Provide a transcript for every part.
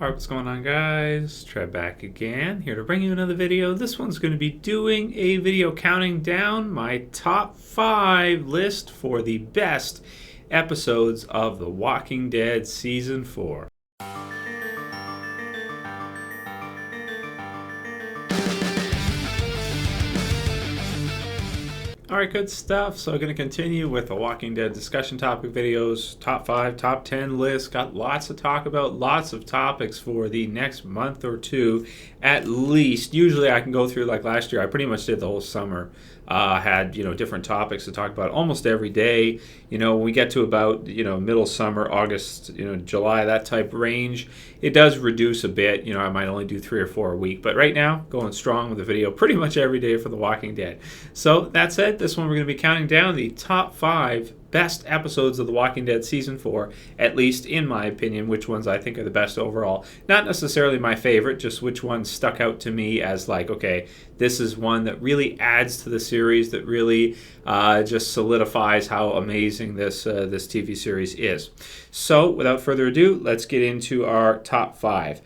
Alright, what's going on, guys? Trev back again, here to bring you another video. This one's going to be doing a video counting down my top 5 list for the best episodes of The Walking Dead Season 4. Alright, good stuff. So I'm going to continue with the Walking Dead discussion topic videos, top 5, top 10 list. Got lots to talk about, lots of topics for the next month or two at least. Usually I can go through, like last year, I pretty much did the whole summer. Had different topics to talk about almost every day. When we get to about middle summer, August, July, that type range, it does reduce a bit. I might only do 3 or 4 a week, but right now going strong with the video pretty much every day for The Walking Dead. So that said, this one we're going to be counting down the top 5 best episodes of The Walking Dead Season 4, at least in my opinion, which ones I think are the best overall. Not necessarily my favorite, just which ones stuck out to me as like, okay, this is one that really adds to the series, that really just solidifies how amazing this TV series is. So without further ado, let's get into our top 5.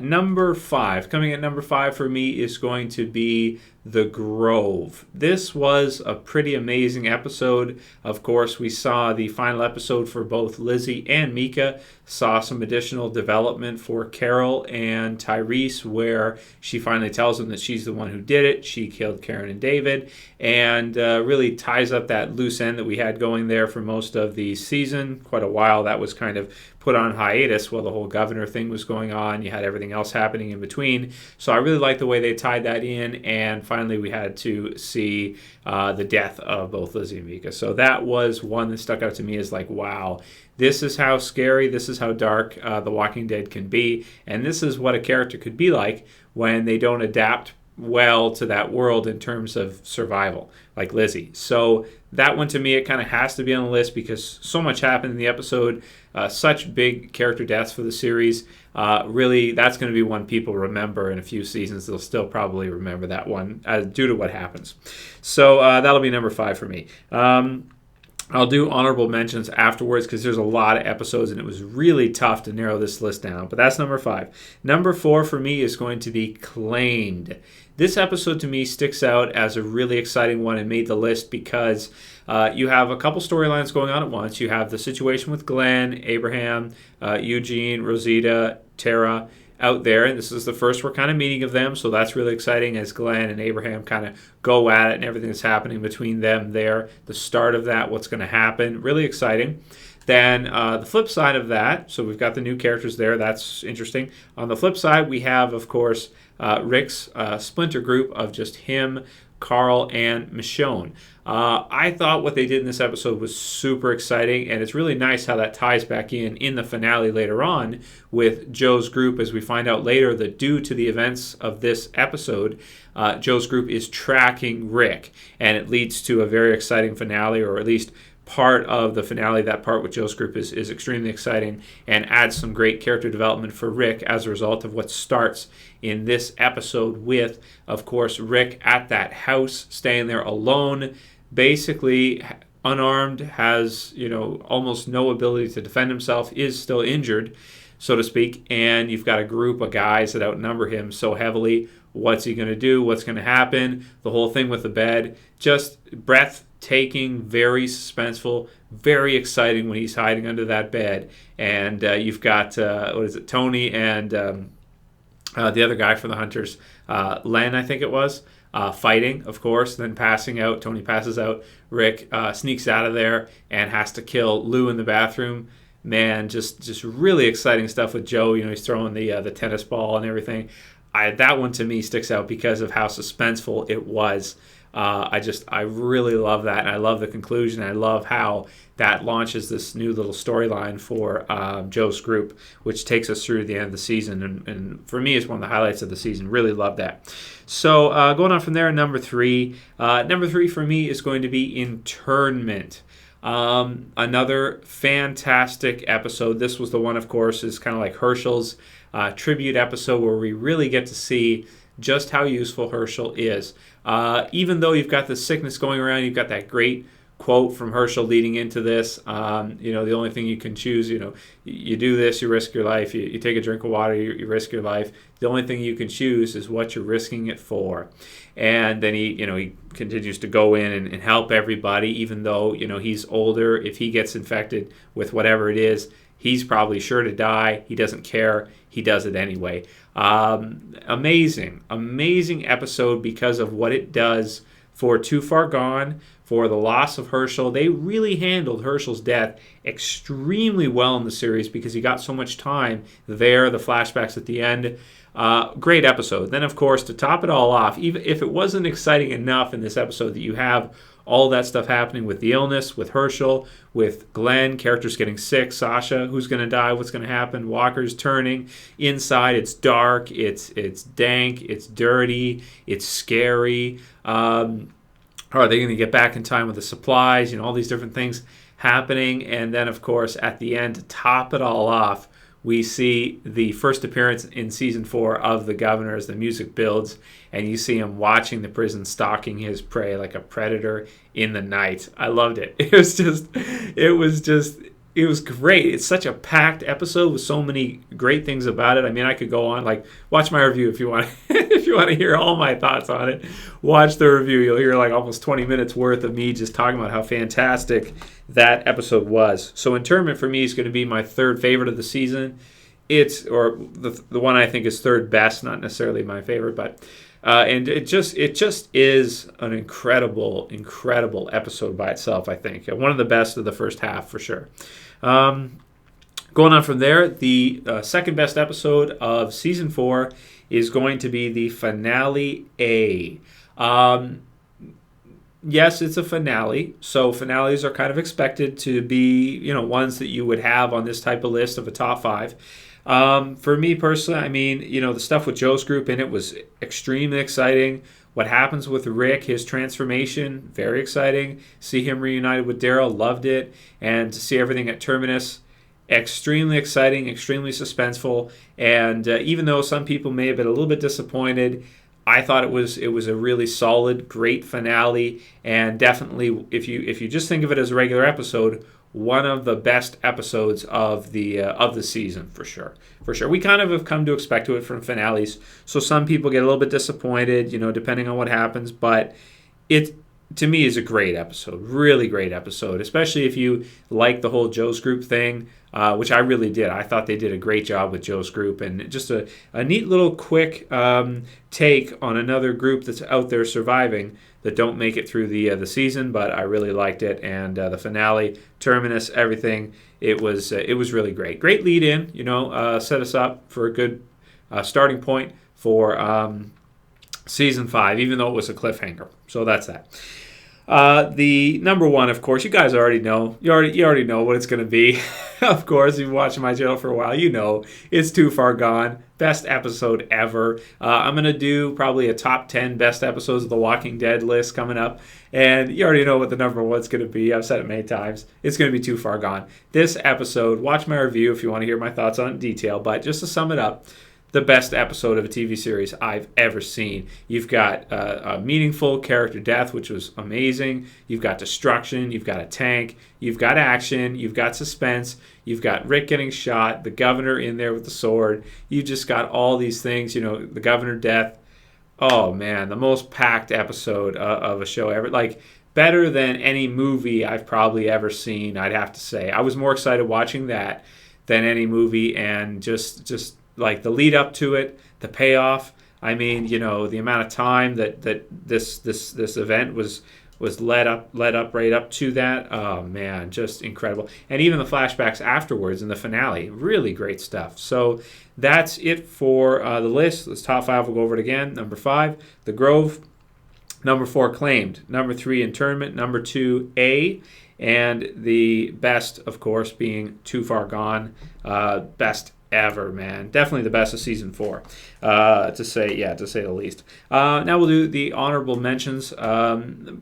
Number 5, coming at number 5 for me is going to be The Grove. This was a pretty amazing episode. Of course, we saw the final episode for both Lizzie and Mika, saw some additional development for Carol and Tyrese, where she finally tells them that she's the one who did it. She killed Karen and David, and really ties up that loose end that we had going there for most of the season. Quite a while that was kind of put on hiatus while the whole governor thing was going on. You had everything else happening in between. So I really like the way they tied that in, and finally we had to see the death of both Lizzie and Mika. So that was one that stuck out to me as like, wow, this is how scary, this is how dark The Walking Dead can be, and this is what a character could be like when they don't adapt well to that world in terms of survival, like Lizzie. So that one to me, it kind of has to be on the list because so much happened in the episode, such big character deaths for the series. Really, that's going to be one people remember in a few seasons. They'll still probably remember that one due to what happens. So that'll be number 5 for me. I'll do honorable mentions afterwards because there's a lot of episodes and it was really tough to narrow this list down. But that's number 5. Number 4 for me is going to be Claimed. This episode to me sticks out as a really exciting one and made the list because you have a couple storylines going on at once. You have the situation with Glenn, Abraham, Eugene, Rosita, Tara out there, and this is the first we're kind of meeting of them, so that's really exciting as Glenn and Abraham kind of go at it and everything that's happening between them there, the start of that, what's going to happen, really exciting. Then the flip side of that, so we've got the new characters there, that's interesting. On the flip side, we have, of course, Rick's splinter group of just him, Carl, and Michonne. I thought what they did in this episode was super exciting, and it's really nice how that ties back in the finale later on with Joe's group, as we find out later that due to the events of this episode, Joe's group is tracking Rick, and it leads to a very exciting finale, or at least part of the finale. That part with Joe's group is extremely exciting and adds some great character development for Rick as a result of what starts in this episode with, of course, Rick at that house, staying there alone, basically unarmed, has almost no ability to defend himself, is still injured, so to speak, and you've got a group of guys that outnumber him so heavily. What's he going to do? What's going to happen? The whole thing with the bed, just breathtaking, very suspenseful, very exciting when he's hiding under that bed. And you've got, Tony and the other guy from the Hunters, Len, I think it was, fighting, of course, then passing out. Tony passes out. Rick sneaks out of there and has to kill Lou in the bathroom. Man, just really exciting stuff with Joe. He's throwing the tennis ball and everything. That one to me sticks out because of how suspenseful it was. I really love that, and I love the conclusion. I love how that launches this new little storyline for Joe's group, which takes us through the end of the season, and for me, it's one of the highlights of the season. Really love that. So going on from there, number 3. Number 3 for me is going to be Internment. Another fantastic episode. This was the one, of course, is kind of like Herschel's tribute episode where we really get to see just how useful Herschel is. Even though you've got the sickness going around, you've got that great quote from Herschel leading into this. The only thing you can choose, you do this, you risk your life. You take a drink of water, you risk your life. The only thing you can choose is what you're risking it for. And then he continues to go in and help everybody, even though, he's older. If he gets infected with whatever it is, he's probably sure to die. He doesn't care. He does it anyway. Amazing episode because of what it does for Too Far Gone, for the loss of Herschel. They really handled Herschel's death extremely well in the series because he got so much time there, the flashbacks at the end. Great episode. Then, of course, to top it all off, even if it wasn't exciting enough in this episode that you have all that stuff happening with the illness, with Herschel, with Glenn, characters getting sick, Sasha, who's going to die, what's going to happen, Walker's turning. Inside, it's dark, it's dank, it's dirty, it's scary. Are they going to get back in time with the supplies? All these different things happening. And then, of course, at the end, to top it all off, we see the first appearance in season 4 of the governor as the music builds, and you see him watching the prison, stalking his prey like a predator in the night. I loved it. It was great. It's such a packed episode with so many great things about it. I mean, I could go on, watch my review if you want if you want to hear all my thoughts on it. Watch the review. You'll hear almost 20 minutes worth of me just talking about how fantastic that episode was. So Internment for me is going to be my third favorite of the season. The one I think is third best, not necessarily my favorite, but and it just is an incredible episode by itself. I think one of the best of the first half for sure. Going on from there, the second best episode of season 4 is going to be the finale A. Yes, it's a finale, so finales are kind of expected to be, ones that you would have on this type of list of a top 5. For me personally, I mean, the stuff with Joe's group in it was extremely exciting. What happens with Rick, his transformation, very exciting. See him reunited with Daryl, loved it. And to see everything at Terminus, extremely exciting, extremely suspenseful. And even though some people may have been a little bit disappointed, I thought it was a really solid, great finale. And definitely, if you just think of it as a regular episode, one of the best episodes of the season for sure. We kind of have come to expect it from finales, so some people get a little bit disappointed, depending on what happens. But it, to me, is a great episode, really great episode, especially if you like the whole Joe's Group thing, which I really did. I thought they did a great job with Joe's Group, and just a neat little quick take on another group that's out there surviving that don't make it through the season, but I really liked it. And the finale, Terminus, everything, it was really great. Great lead in, set us up for a good starting point for season 5, even though it was a cliffhanger. So that's that. The number one, of course, you guys already know. You already know what it's going to be. Of course, if you've been watching my channel for a while, it's Too Far Gone. Best episode ever. I'm going to do probably a top 10 best episodes of The Walking Dead list coming up. And you already know what the number one's going to be. I've said it many times. It's going to be Too Far Gone. This episode, watch my review if you want to hear my thoughts on it in detail. But just to sum it up, the best episode of a TV series I've ever seen. You've got a meaningful character death, which was amazing. You've got destruction. You've got a tank. You've got action. You've got suspense. You've got Rick getting shot. The governor in there with the sword. You just got all these things. The governor death. Oh, man, the most packed episode of a show ever. Better than any movie I've probably ever seen, I'd have to say. I was more excited watching that than any movie, and just the lead up to it, the payoff. I mean, the amount of time that this event was led up right up to that. Oh man, just incredible. And even the flashbacks afterwards in the finale, really great stuff. So that's it for the list. This top 5, we'll go over it again. Number 5, The Grove. Number 4, Claimed. Number 3, Internment. Number 2, A. And the best, of course, being Too Far Gone. Best ever, man. Definitely the best of season 4, to say the least. Now we'll do the honorable mentions.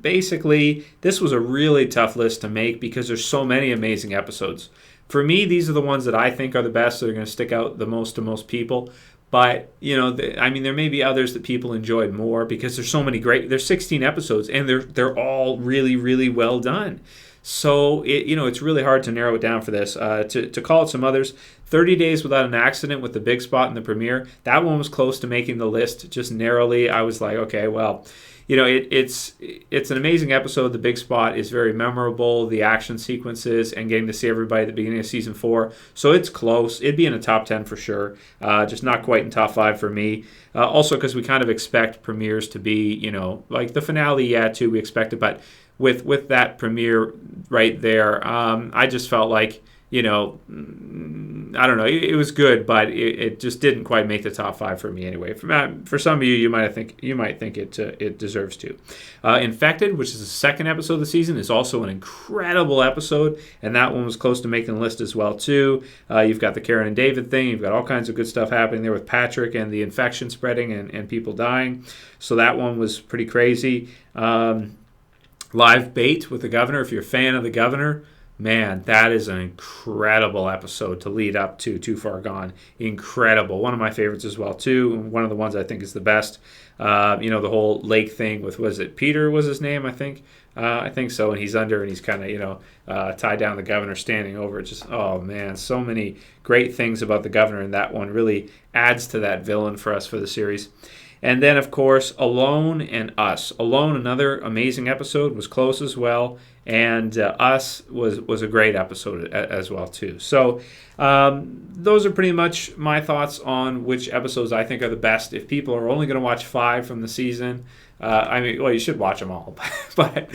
Basically, this was a really tough list to make because there's so many amazing episodes. For me, these are the ones that I think are the best, that are going to stick out the most to most people. But I mean, there may be others that people enjoyed more because there's so many great. There's 16 episodes, and they're all really, really well done. So it's really hard to narrow it down for this. To call it some others, 30 Days Without an Accident with the big spot in the premiere. That one was close to making the list, just narrowly. I was like, okay, well, it's an amazing episode. The big spot is very memorable. The action sequences and getting to see everybody at the beginning of season 4. So it's close. It'd be in a top 10 for sure. Just not quite in top 5 for me. Also because we kind of expect premieres to be, like the finale, too, we expect it. But with that premiere right there, I just felt like, I don't know. It was good, but it just didn't quite make the top 5 for me anyway. For some of you, you might think it deserves to. Infected, which is the second episode of the season, is also an incredible episode, and that one was close to making the list as well too. You've got the Karen and David thing. You've got all kinds of good stuff happening there with Patrick and the infection spreading and people dying. So that one was pretty crazy. Live Bait with the Governor. If you're a fan of the Governor, man, that is an incredible episode to lead up to Too Far Gone. Incredible. One of my favorites as well, too. One of the ones I think is the best. The whole lake thing with, was it Peter was his name, I think? I think so. And he's under and he's kind of, tied down the governor standing over it. Just, oh, man, so many great things about the governor. And that one really adds to that villain for us for the series. And then, of course, Alone and Us. Alone, another amazing episode, was close as well. And Us was a great episode as well, too. So those are pretty much my thoughts on which episodes I think are the best. If people are only going to watch 5 from the season, you should watch them all. but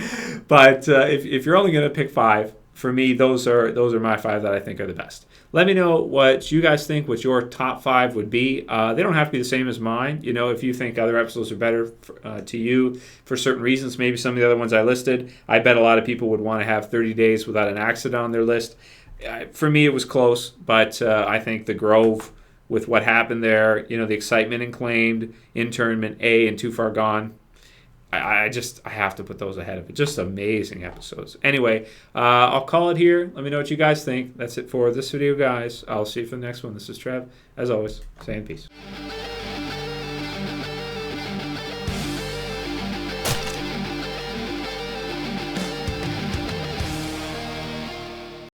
if you're only going to pick 5, for me, those are my 5 that I think are the best. Let me know what you guys think, what your top 5 would be. They don't have to be the same as mine. If you think other episodes are better to you for certain reasons, maybe some of the other ones I listed, I bet a lot of people would want to have 30 Days Without an Accident on their list. For me, it was close, but I think The Grove, with what happened there, the excitement in Claimed, Internment, and Too Far Gone, I have to put those ahead of it. Just amazing episodes. Anyway, I'll call it here. Let me know what you guys think. That's it for this video, guys. I'll see you for the next one. This is Trev. As always, saying peace.